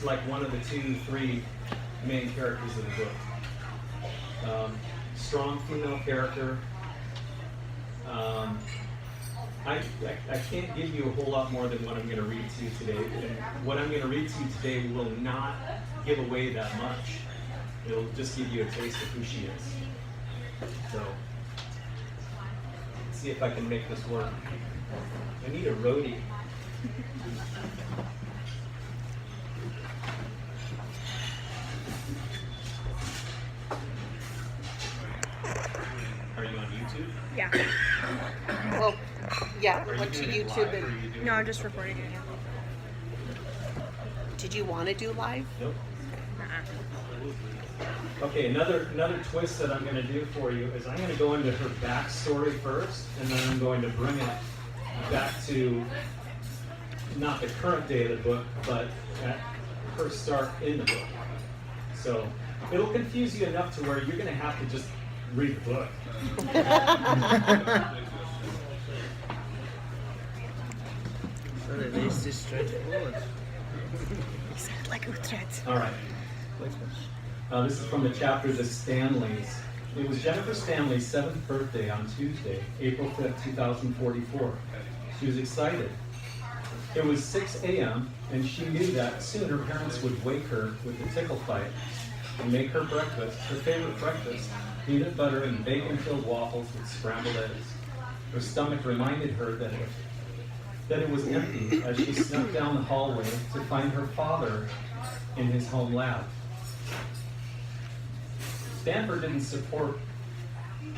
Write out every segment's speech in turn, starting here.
like one of the 2-3 main characters of the book. Strong female character. I can't give you a whole lot more than what I'm going to read to you today. And what I'm going to read to you today will not give away that much. It'll just give you a taste of who she is. So, let's see if I can make this work. I need a roadie. Are you on YouTube? Yeah. Well, yeah, Are went to you doing it YouTube live, or are and you doing No, I'm it- just recording it. did you want to do live? Nope. Uh-uh. Okay, another twist that I'm going to do for you is I'm going to go into her backstory first, and then I'm going to bring it back to not the current day of the book, but at her start in the book. So it'll confuse you enough to where you're going to have to just read the book. So the list is straightforward. Sound like Utrecht. All right. This is from the chapter The Stanleys. It was Jennifer Stanley's 7th birthday on Tuesday, April 5th, 2044. She was excited. It was 6 a.m., and she knew that soon her parents would wake her with a tickle fight and make her breakfast, her favorite breakfast, peanut butter and bacon-filled waffles with scrambled eggs. Her stomach reminded her that it was empty as she snuck down the hallway to find her father in his home lab. Stanford didn't support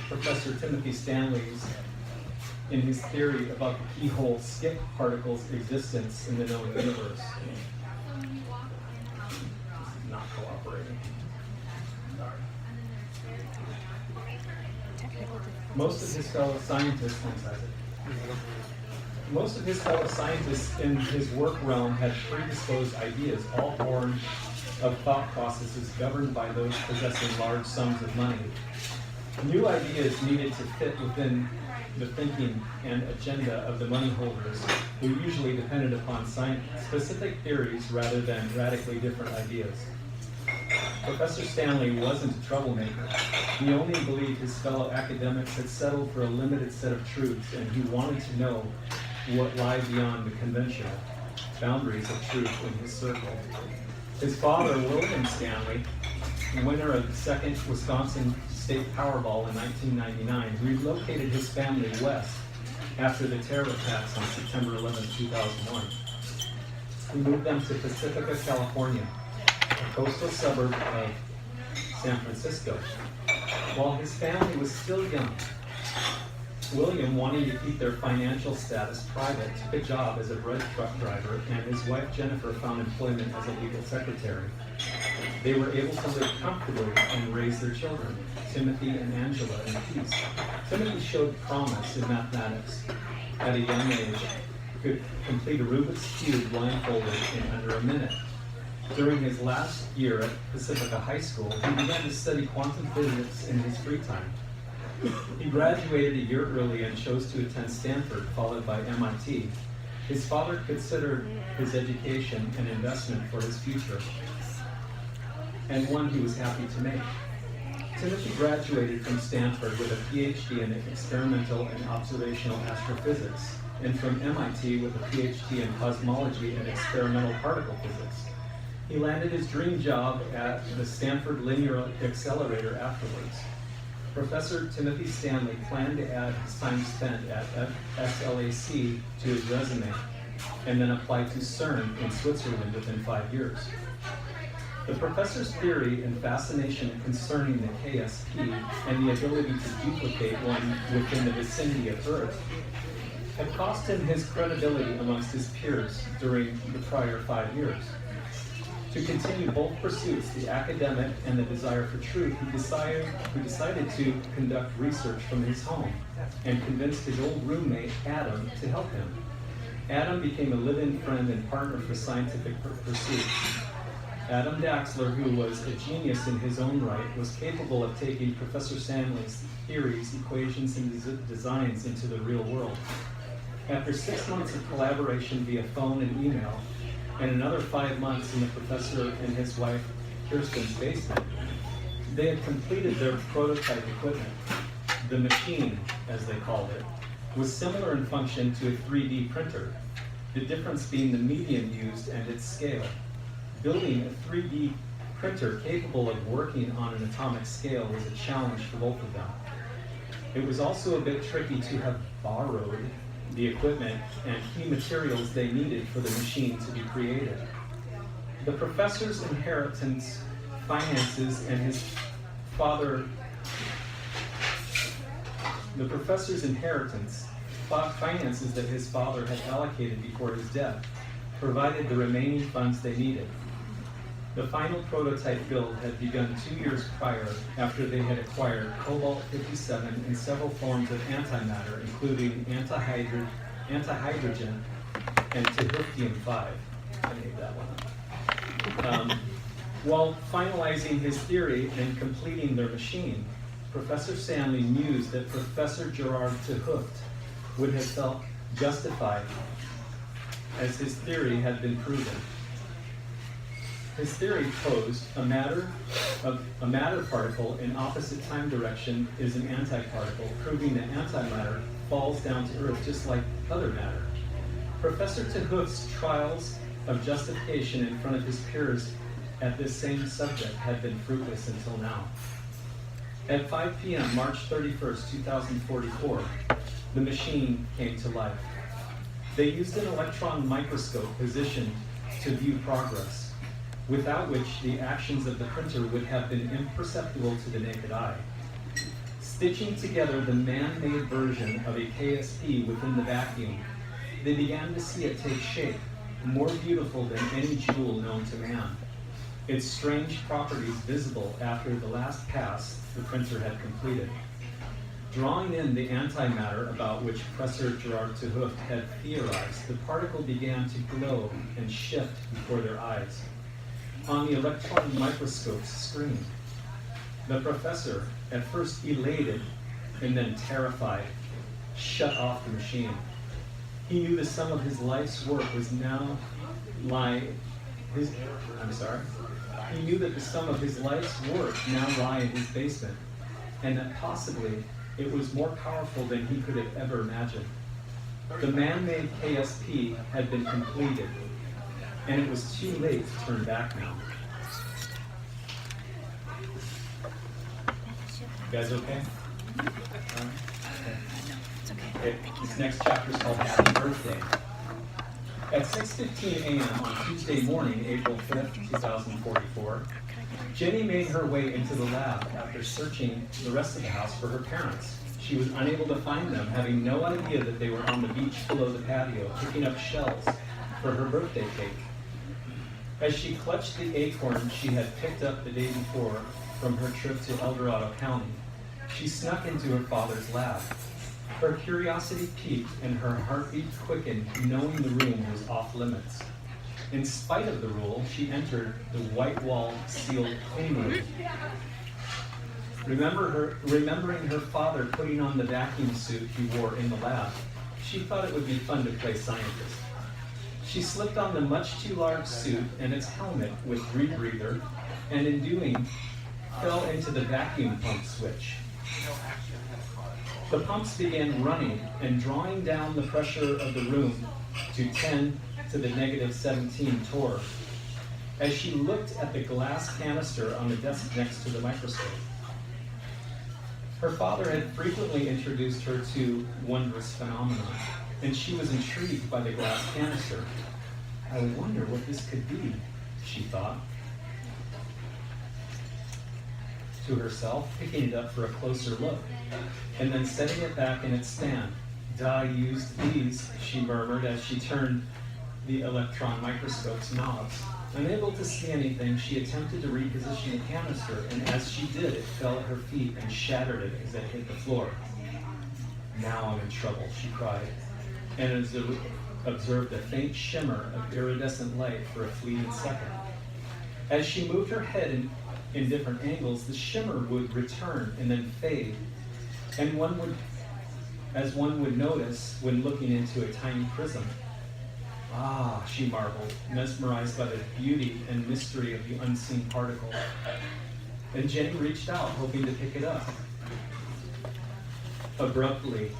Professor Timothy Stanley's in his theory about the keyhole skip particle's existence in the known universe. This is not cooperating. Most of his fellow scientists, in his work realm had predisposed ideas, all born of thought processes governed by those possessing large sums of money. New ideas needed to fit within the thinking and agenda of the money holders, who usually depended upon specific theories rather than radically different ideas. Professor Stanley wasn't a troublemaker. He only believed his fellow academics had settled for a limited set of truths, and he wanted to know what lied beyond the conventional boundaries of truth in his circle. His father, William Stanley, winner of the second Wisconsin State Powerball in 1999, relocated his family west after the terror attacks on September 11, 2001. He moved them to Pacifica, California, a coastal suburb of San Francisco. While his family was still young, William, wanting to keep their financial status private, took a job as a bread truck driver, and his wife Jennifer found employment as a legal secretary. They were able to live comfortably and raise their children, Timothy and Angela, in peace. Timothy showed promise in mathematics. At a young age, he could complete a Rubik's Cube blindfolded in under a minute. During his last year at Pacifica High School, he began to study quantum physics in his free time. He graduated a year early and chose to attend Stanford, followed by MIT. His father considered his education an investment for his future, and one he was happy to make. Timothy graduated from Stanford with a PhD in experimental and observational astrophysics, and from MIT with a PhD in cosmology and experimental particle physics. He landed his dream job at the Stanford Linear Accelerator afterwards. Professor Timothy Stanley planned to add his time spent at SLAC to his resume, and then apply to CERN in Switzerland within 5 years. The professor's theory and fascination concerning the KSP and the ability to duplicate one within the vicinity of Earth had cost him his credibility amongst his peers during the prior 5 years. To continue both pursuits, the academic and the desire for truth, he decided to conduct research from his home and convinced his old roommate, Adam, to help him. Adam became a live-in friend and partner for scientific pursuits. Adam Daxler, who was a genius in his own right, was capable of taking Professor Stanley's theories, equations, and designs into the real world. After 6 months of collaboration via phone and email, and another 5 months in the professor and his wife Kirsten's basement, they had completed their prototype equipment. The machine, as they called it, was similar in function to a 3D printer, the difference being the medium used and its scale. Building a 3D printer capable of working on an atomic scale was a challenge for both of them. It was also a bit tricky to have borrowed the equipment and key materials they needed for the machine to be created. The professor's inheritance, finances, and his father, the professor's inheritance, finances that his father had allocated before his death, provided the remaining funds they needed. The final prototype build had begun 2 years prior, after they had acquired cobalt-57 and several forms of antimatter, including antihydrogen and tehiltium-5. I made that one up. While finalizing his theory and completing their machine, Professor Stanley mused that Professor Gerard de Hooft would have felt justified, as his theory had been proven. His theory posed a matter particle in opposite time direction is an antiparticle, proving that antimatter falls down to Earth just like other matter. Professor de Hooft's trials of justification in front of his peers at this same subject had been fruitless until now. At 5 p.m., March 31st, 2044, the machine came to life. They used an electron microscope positioned to view progress, without which the actions of the printer would have been imperceptible to the naked eye. Stitching together the man-made version of a KSP within the vacuum, they began to see it take shape, more beautiful than any jewel known to man. Its strange properties visible after the last pass the printer had completed. Drawing in the antimatter about which Professor Gerard de Hooft had theorized, the particle began to glow and shift before their eyes. On the electron microscope's screen, the professor, at first elated and then terrified, shut off the machine. He knew the sum of his life's work was now He knew that the sum of his life's work now lay in his basement, and that possibly it was more powerful than he could have ever imagined. The man-made KSP had been completed, and it was too late to turn back now. You guys okay? Okay. This next chapter is called Happy Birthday. At 6:15 a.m. on Tuesday morning, April 5th, 2044, Jenny made her way into the lab after searching the rest of the house for her parents. She was unable to find them, having no idea that they were on the beach below the patio, picking up shells for her birthday cake. As she clutched the acorn she had picked up the day before from her trip to El Dorado County, she snuck into her father's lab. Her curiosity piqued and her heartbeat quickened, knowing the room was off limits. In spite of the rule, she entered the white-walled, sealed clean room. Remembering her father putting on the vacuum suit he wore in the lab, she thought it would be fun to play scientist. She slipped on the much too large suit and its helmet with rebreather, and in doing, fell into the vacuum pump switch. The pumps began running and drawing down the pressure of the room to 10 to the negative 17 torr. As she looked at the glass canister on the desk next to the microscope, her father had frequently introduced her to wondrous phenomena, and she was intrigued by the glass canister. I wonder what this could be, she thought to herself, picking it up for a closer look, and then setting it back in its stand. "I used these," she murmured as she turned the electron microscope's knobs. Unable to see anything, she attempted to reposition the canister, and as she did, it fell at her feet and shattered it as it hit the floor. "Now I'm in trouble," she cried, and observed a faint shimmer of iridescent light for a fleeting second. As she moved her head in different angles, the shimmer would return and then fade, and as one would notice when looking into a tiny prism. Ah, she marveled, mesmerized by the beauty and mystery of the unseen particle. And Jenny reached out, hoping to pick it up. Abruptly,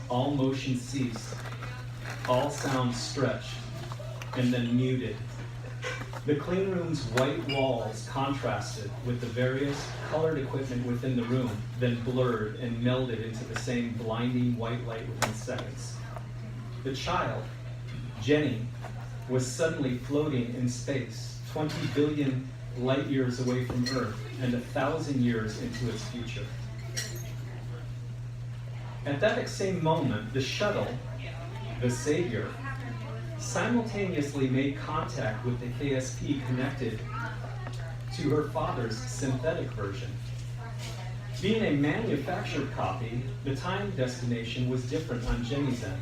all motion ceased, all sound stretched, and then muted. The clean room's white walls contrasted with the various colored equipment within the room, then blurred and melded into the same blinding white light within seconds. The child, Jenny, was suddenly floating in space, 20 billion light years away from Earth and 1,000 years into its future. At that same moment, the shuttle, the Savior, simultaneously made contact with the KSP connected to her father's synthetic version. Being a manufactured copy, the time destination was different on Jenny's end.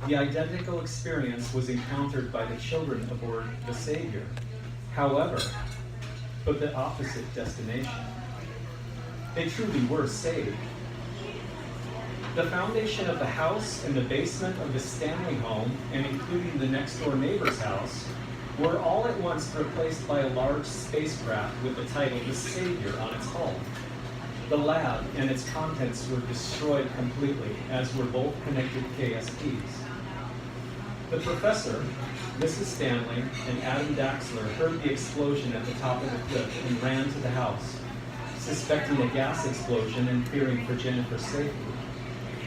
The identical experience was encountered by the children aboard the Savior. However, but the opposite destination. They truly were saved. The foundation of the house and the basement of the Stanley home, and including the next-door neighbor's house, were all at once replaced by a large spacecraft with the title The Savior on its hull. The lab and its contents were destroyed completely, as were both connected KSPs. The professor, Mrs. Stanley, and Adam Daxler heard the explosion at the top of the cliff and ran to the house, suspecting a gas explosion and fearing for Jennifer's safety.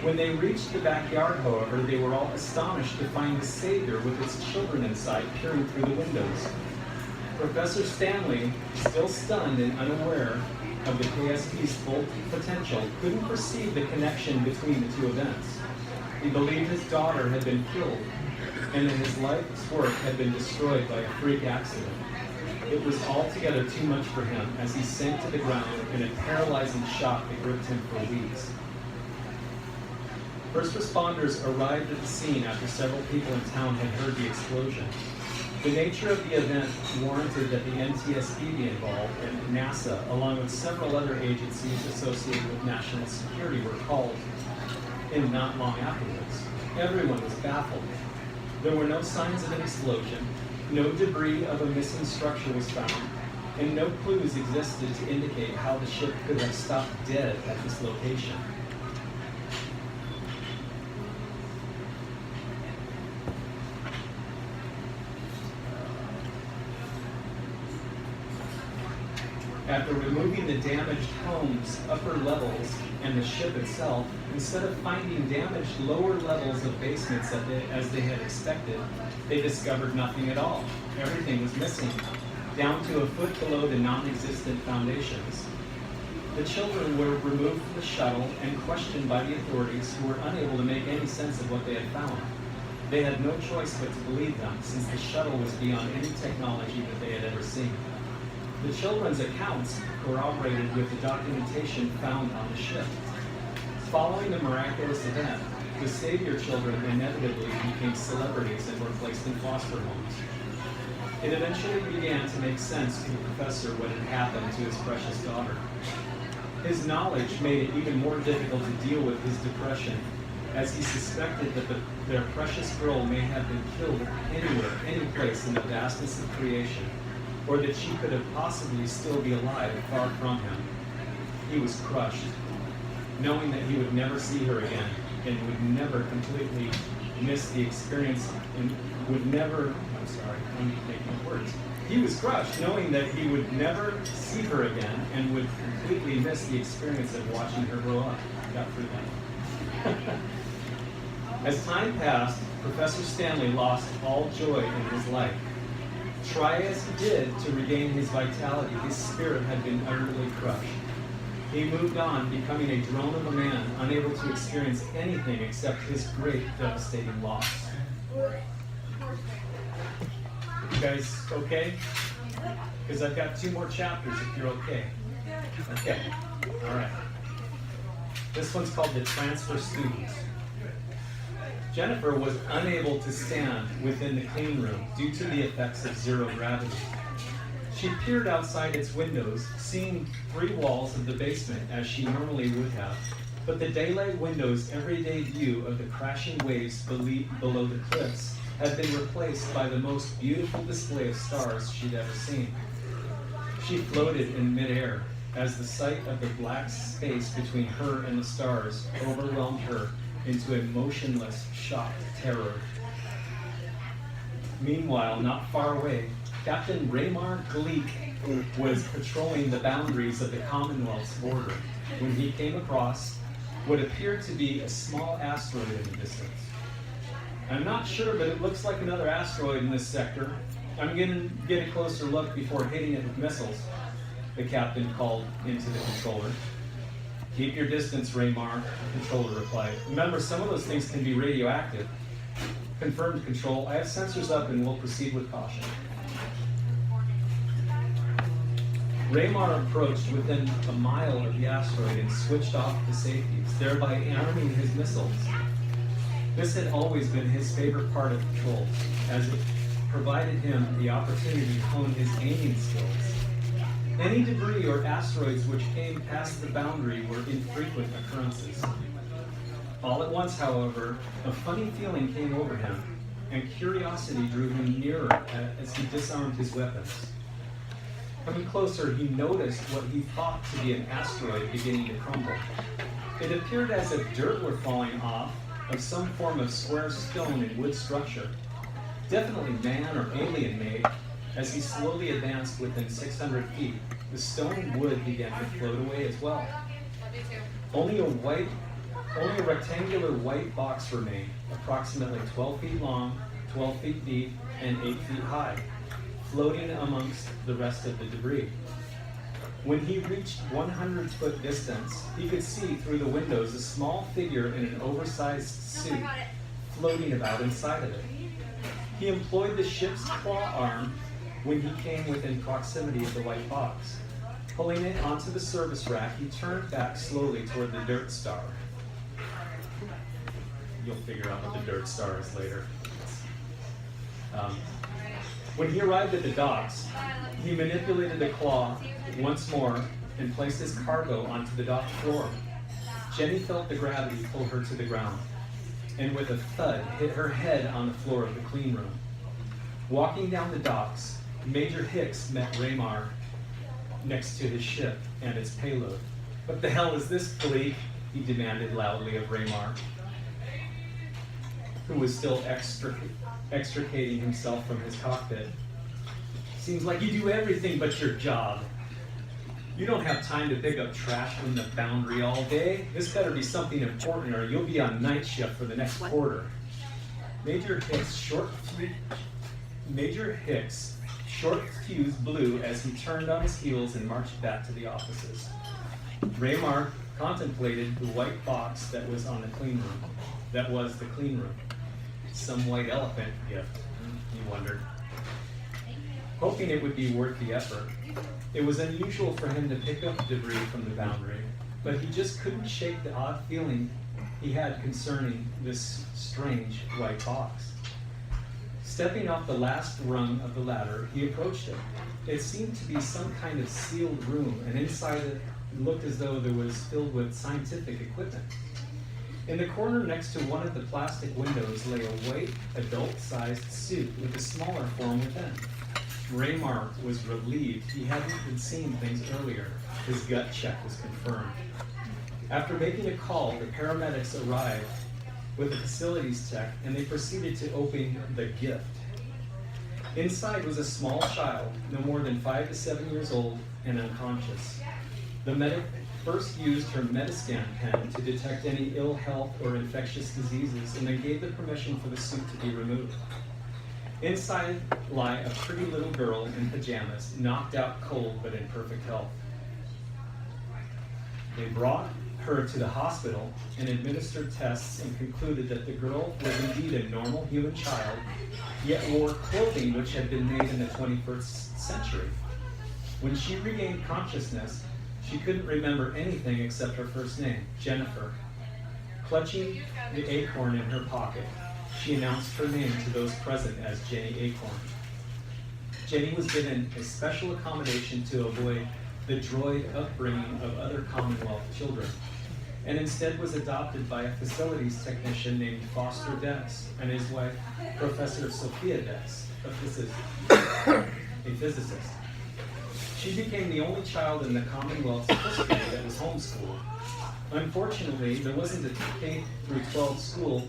When they reached the backyard, however, they were all astonished to find the Savior with its children inside peering through the windows. Professor Stanley, still stunned and unaware of the KSP's full potential, couldn't perceive the connection between the two events. He believed his daughter had been killed, and that his life's work had been destroyed by a freak accident. It was altogether too much for him as he sank to the ground in a paralyzing shock that gripped him for weeks. First responders arrived at the scene after several people in town had heard the explosion. The nature of the event warranted that the NTSB be involved, and NASA, along with several other agencies associated with national security, were called in not long afterwards. Everyone was baffled. There were no signs of an explosion, no debris of a missing structure was found, and no clues existed to indicate how the ship could have stopped dead at this location. After removing the damaged home's upper levels and the ship itself, instead of finding damaged lower levels of basements as they had expected, they discovered nothing at all. Everything was missing, down to a foot below the non-existent foundations. The children were removed from the shuttle and questioned by the authorities, who were unable to make any sense of what they had found. They had no choice but to believe them, since the shuttle was beyond any technology that they had ever seen. The children's accounts corroborated with the documentation found on the ship. Following the miraculous event, the Savior children inevitably became celebrities and were placed in foster homes. It eventually began to make sense to the professor what had happened to his precious daughter. His knowledge made it even more difficult to deal with his depression, as he suspected that their precious girl may have been killed anywhere, any place in the vastness of creation, or that she could have possibly still be alive far from him. He was crushed, knowing that he would never see her again, and would never completely miss the experience, and would never, I'm making words. He was crushed, knowing that he would never see her again, and would completely miss the experience of watching her grow up. Got through that. As time passed, Professor Stanley lost all joy in his life. Try as he did to regain his vitality, his spirit had been utterly crushed. He moved on, becoming a drone of a man, unable to experience anything except his great, devastating loss. You guys okay? Because I've got 2 more chapters if you're okay. Okay, all right. This one's called The Transfer Students. Jennifer was unable to stand within the clean room due to the effects of zero gravity. She peered outside its windows, seeing 3 walls of the basement as she normally would have, but the daylight window's everyday view of the crashing waves below the cliffs had been replaced by the most beautiful display of stars she'd ever seen. She floated in midair as the sight of the black space between her and the stars overwhelmed her into a motionless, shocked terror. Meanwhile, not far away, Captain Raymar Gleek was patrolling the boundaries of the Commonwealth's border when he came across what appeared to be a small asteroid in the distance. I'm not sure, but it looks like another asteroid in this sector. I'm going to get a closer look before hitting it with missiles, the captain called into the controller. Keep your distance, Raymar, the controller replied. Remember, some of those things can be radioactive. Confirmed, Control. I have sensors up and will proceed with caution. Raymar approached within a mile of the asteroid and switched off the safeties, thereby arming his missiles. This had always been his favorite part of patrols, as it provided him the opportunity to hone his aiming skills. Any debris or asteroids which came past the boundary were infrequent occurrences. All at once, however, a funny feeling came over him, and curiosity drew him nearer as he disarmed his weapons. Coming closer, he noticed what he thought to be an asteroid beginning to crumble. It appeared as if dirt were falling off of some form of square stone and wood structure, definitely man or alien made. As he slowly advanced within 600 feet, the stone and wood began to float away as well. Only a rectangular white box remained, approximately 12 feet long, 12 feet deep, and 8 feet high, floating amongst the rest of the debris. When he reached 100-foot distance, he could see through the windows a small figure in an oversized suit floating about inside of it. He employed the ship's claw arm when he came within proximity of the white box. Pulling it onto the service rack, he turned back slowly toward the dirt star. You'll figure out what the dirt star is later. When he arrived at the docks, he manipulated the claw once more and placed his cargo onto the dock floor. Jenny felt the gravity pull her to the ground, and with a thud hit her head on the floor of the clean room. Walking down the docks, Major Hicks met Raymar next to his ship and its payload. What the hell is this, Gleek? He demanded loudly of Raymar, who was still extricating himself from his cockpit. Seems like you do everything but your job. You don't have time to pick up trash from the boundary all day. This better be something important or you'll be on night shift for the next quarter. Major Hicks' short fuse blew as he turned on his heels and marched back to the offices. Raymar contemplated the white box that was on the clean room. That was the clean room. Some white elephant gift, he wondered, hoping it would be worth the effort. It was unusual for him to pick up debris from the boundary, but he just couldn't shake the odd feeling he had concerning this strange white box. Stepping off the last rung of the ladder, he approached it. It seemed to be some kind of sealed room, and inside it looked as though it was filled with scientific equipment. In the corner next to one of the plastic windows lay a white, adult-sized suit with a smaller form within. Raymar was relieved he hadn't been seeing things earlier. His gut check was confirmed. After making a call, the paramedics arrived with a facilities tech, and they proceeded to open the gift. Inside was a small child, no more than 5 to 7 years old, and unconscious. The medic first used her Metascan pen to detect any ill health or infectious diseases, and then gave the permission for the suit to be removed. Inside lie a pretty little girl in pajamas, knocked out cold but in perfect health. They brought her to the hospital and administered tests and concluded that the girl was indeed a normal human child, yet wore clothing which had been made in the 21st century. When she regained consciousness, she couldn't remember anything except her first name, Jennifer. Clutching the acorn in her pocket, she announced her name to those present as Jenny Acorn. Jenny was given a special accommodation to avoid the droid upbringing of other Commonwealth children. and instead was adopted by a facilities technician named Foster Dex and his wife, Professor Sophia Dex, a physicist. She became the only child in the Commonwealth's history that was homeschooled. Unfortunately, there wasn't a K through 12 school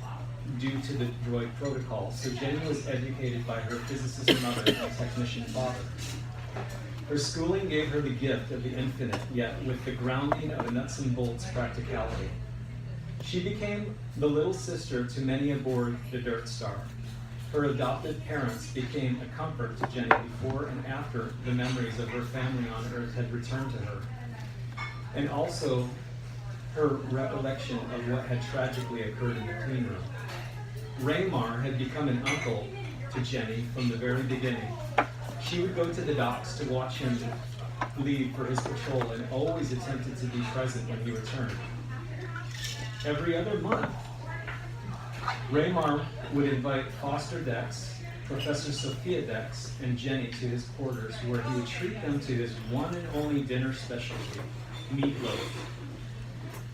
due to the droid protocol, so Jenny was educated by her physicist mother and technician father. Her schooling gave her the gift of the infinite, yet with the grounding of a nuts and bolts practicality. She became the little sister to many aboard the Dirt Star. Her adopted parents became a comfort to Jenny before and after the memories of her family on Earth had returned to her, and also her recollection of what had tragically occurred in the clean room. Raymar had become an uncle to Jenny from the very beginning. She would go to the docks to watch him leave for his patrol and always attempted to be present when he returned. Every other month, Raymar would invite Foster Dex, Professor Sophia Dex, and Jenny to his quarters, where he would treat them to his one and only dinner specialty, meatloaf.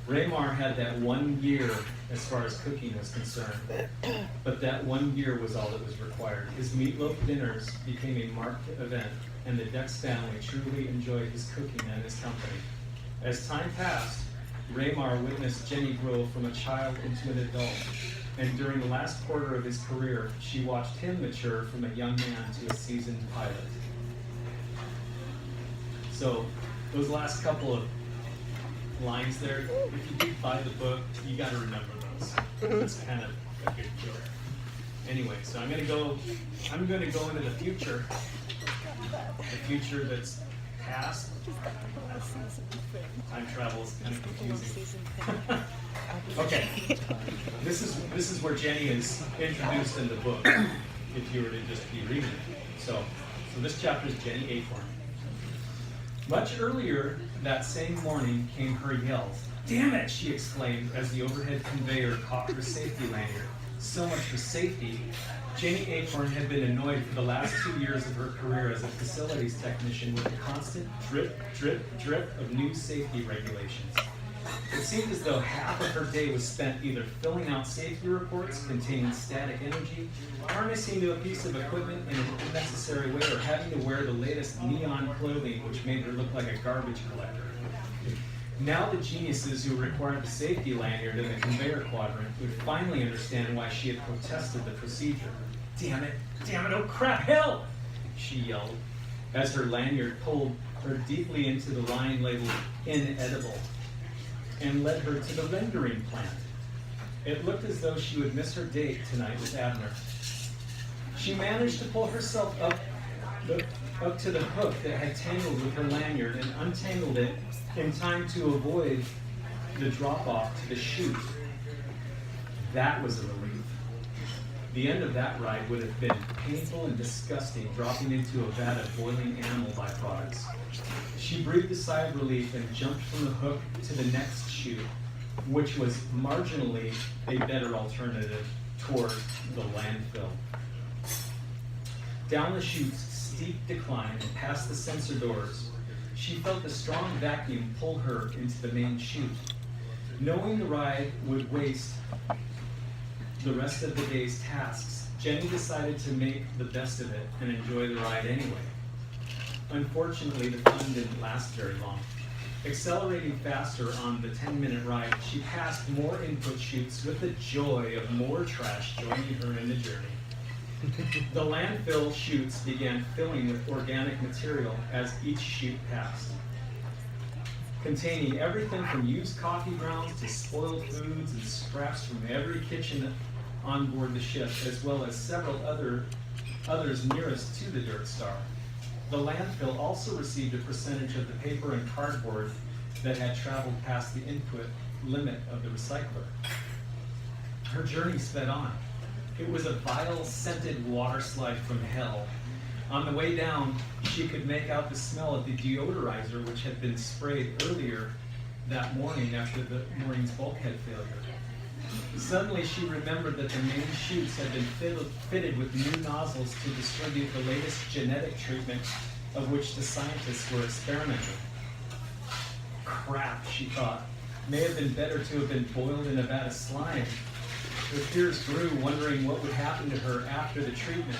Raymar had that 1 year as far as cooking was concerned, but that 1 year was all that was required. His meatloaf dinners became a marked event, and the Dex family truly enjoyed his cooking and his company. As time passed, Raymar witnessed Jenny grow from a child into an adult, and during the last quarter of his career, she watched him mature from a young man to a seasoned pilot. So, those last couple of lines there, if you do buy the book, you got to remember those. It's kind of a good killer. Anyway, so I'm going to go into the future that's past. Time travel is kind of confusing. Okay, this is where Jenny is introduced in the book. If you were to just be reading it, so this chapter is Jenny Acorn. Much earlier that same morning came her yells. "Damn it!" she exclaimed as the overhead conveyor caught her safety lanyard. So much for safety. Jenny Acorn had been annoyed for the last 2 years of her career as a facilities technician with the constant drip, drip, drip of new safety regulations. It seemed as though half of her day was spent either filling out safety reports containing static energy, harnessing to a piece of equipment in an unnecessary way, or having to wear the latest neon clothing which made her look like a garbage collector. Now the geniuses who required the safety lanyard in the conveyor quadrant would finally understand why she had protested the procedure. Damn it, oh crap, help!" she yelled, as her lanyard pulled her deeply into the line labeled inedible and led her to the rendering plant. It looked as though she would miss her date tonight with Abner. She managed to pull herself up to the hook that had tangled with her lanyard and untangled it in time to avoid the drop-off to the chute. That was a relief. The end of that ride would have been painful and disgusting, dropping into a vat of boiling animal byproducts. She breathed a sigh of relief and jumped from the hook to the next chute, which was marginally a better alternative toward the landfill. Down the chute's steep decline and past the sensor doors, she felt a strong vacuum pull her into the main chute. Knowing the ride would waste the rest of the day's tasks, Jenny decided to make the best of it and enjoy the ride anyway. Unfortunately, the fun didn't last very long. Accelerating faster on the 10-minute ride, she passed more input chutes with the joy of more trash joining her in the journey. The landfill chutes began filling with organic material as each chute passed, containing everything from used coffee grounds to spoiled foods and scraps from every kitchen on board the ship, as well as several others nearest to the Dirt Star. The landfill also received a percentage of the paper and cardboard that had traveled past the input limit of the recycler. Her journey sped on. It was a vile, scented water slide from hell. On the way down, she could make out the smell of the deodorizer which had been sprayed earlier that morning after the morning's bulkhead failure. Suddenly, she remembered that the main chutes had been fitted with new nozzles to distribute the latest genetic treatment of which the scientists were experimenting. Crap, she thought. May have been better to have been boiled in a vat of slime. Her fears grew, wondering what would happen to her after the treatment.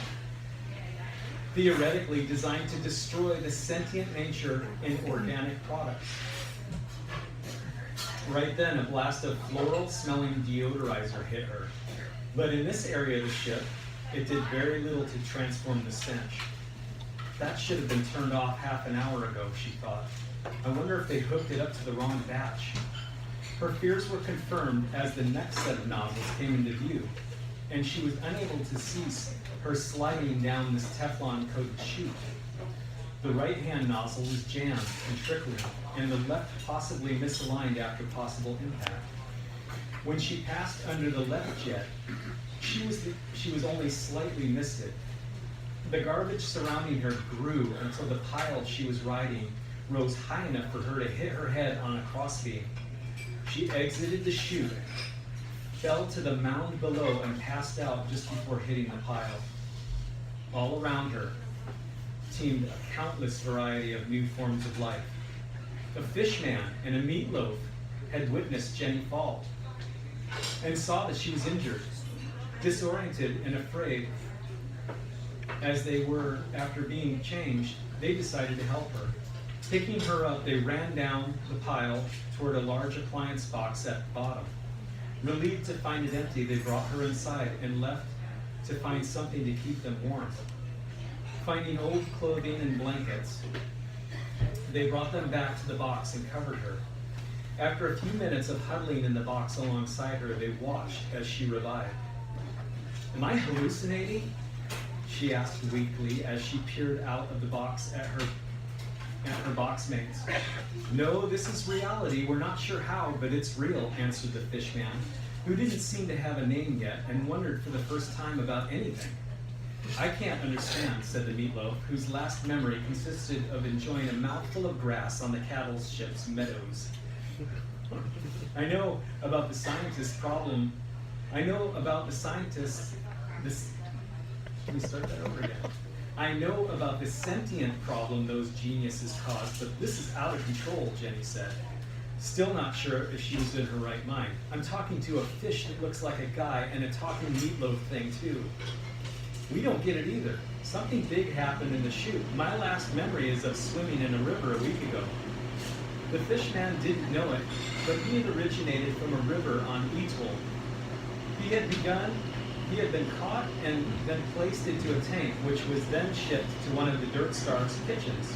Theoretically designed to destroy the sentient nature in organic products. Right then, a blast of floral-smelling deodorizer hit her. But in this area of the ship, it did very little to transform the stench. That should have been turned off half an hour ago, she thought. I wonder if they hooked it up to the wrong batch. Her fears were confirmed as the next set of nozzles came into view, and she was unable to cease her sliding down this Teflon-coated chute. The right-hand nozzle was jammed and trickling, and the left possibly misaligned after possible impact. When she passed under the left jet, she was only slightly missed it. The garbage surrounding her grew until the pile she was riding rose high enough for her to hit her head on a crossbeam. She exited the chute, fell to the mound below, and passed out just before hitting the pile. All around her teemed a countless variety of new forms of life. A fishman and a meatloaf had witnessed Jenny fall and saw that she was injured, disoriented and afraid. As they were after being changed, they decided to help her. Picking her up, they ran down the pile toward a large appliance box at the bottom. Relieved to find it empty, they brought her inside and left to find something to keep them warm. Finding old clothing and blankets, they brought them back to the box and covered her. After a few minutes of huddling in the box alongside her, they watched as she revived. "Am I hallucinating?" she asked weakly as she peered out of the box at her box mates. "No, this is reality. We're not sure how, but it's real," answered the fishman, who didn't seem to have a name yet and wondered for the first time about anything. "I can't understand," said the meatloaf, whose last memory consisted of enjoying a mouthful of grass on the cattle ship's meadows. I know about the scientist's problem. I know about the scientist's... Can we start that over again? "I know about the sentient problem those geniuses caused, but this is out of control," Jenny said, still not sure if she was in her right mind. "I'm talking to a fish that looks like a guy and a talking meatloaf thing too. We don't get it either. Something big happened in the chute. My last memory is of swimming in a river a week ago." The fishman didn't know it, but he had originated from a river on Etoll. He had been caught and then placed into a tank, which was then shipped to one of the Dirt Star's kitchens.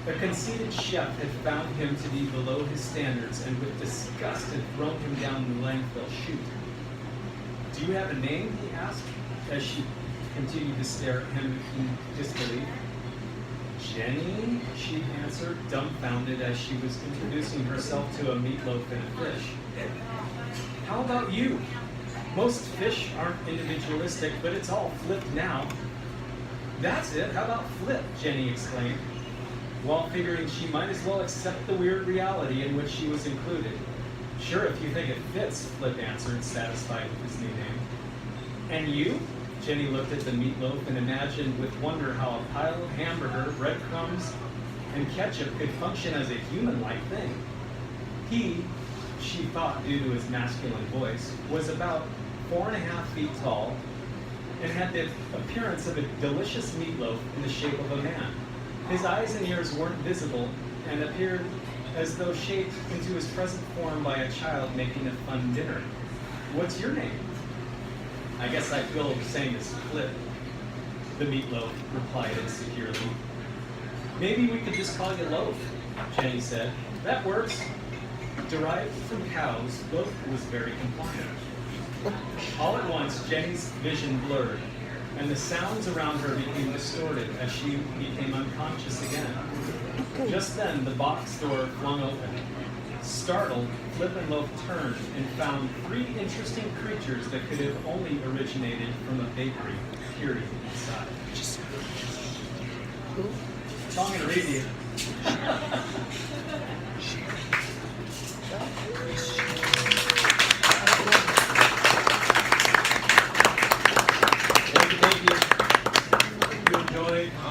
A conceited chef had found him to be below his standards and with disgust had thrown him down the landfill chute. "Do you have a name?" he asked, as she continued to stare at him in disbelief. "Jenny," she answered, dumbfounded as she was introducing herself to a meatloaf and a fish. "How about you? Most fish aren't individualistic, but it's all flipped now." "That's it, how about flip?" Jenny exclaimed, while figuring she might as well accept the weird reality in which she was included. "Sure, if you think it fits," Flip answered, satisfied with his new name. "And you?" Jenny looked at the meatloaf and imagined with wonder how a pile of hamburger, breadcrumbs, and ketchup could function as a human-like thing. He, she thought due to his masculine voice, was about 4.5 feet tall and had the appearance of a delicious meatloaf in the shape of a man. His eyes and ears weren't visible and appeared as though shaped into his present form by a child making a fun dinner. "What's your name?" "I guess I feel the same as Flip," the meatloaf replied insecurely. "Maybe we could just call you Loaf," Jenny said. "That works." Derived from cows, Loaf was very compliant. All at once, Jenny's vision blurred, and the sounds around her became distorted as she became unconscious again. Just then, the box door flung open. Startled, Flip and Loaf turned and found 3 interesting creatures that could have only originated from a bakery, period, inside. So I'm going to read you.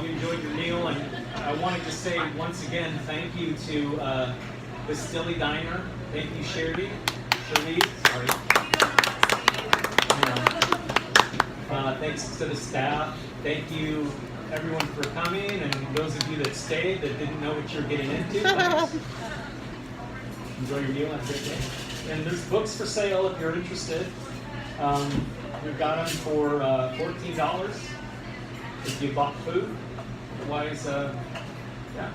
You enjoyed your meal, and I wanted to say once again thank you to the Stilly Diner Thank you, Shirley. Sorry. Thanks to the staff. Thank you, everyone, for coming, and those of you that stayed that didn't know what you're getting into. Thanks. Enjoy your meal. Have a good day. And there's books for sale if you're interested. We've got them for $14 if you bought food. Otherwise, yeah.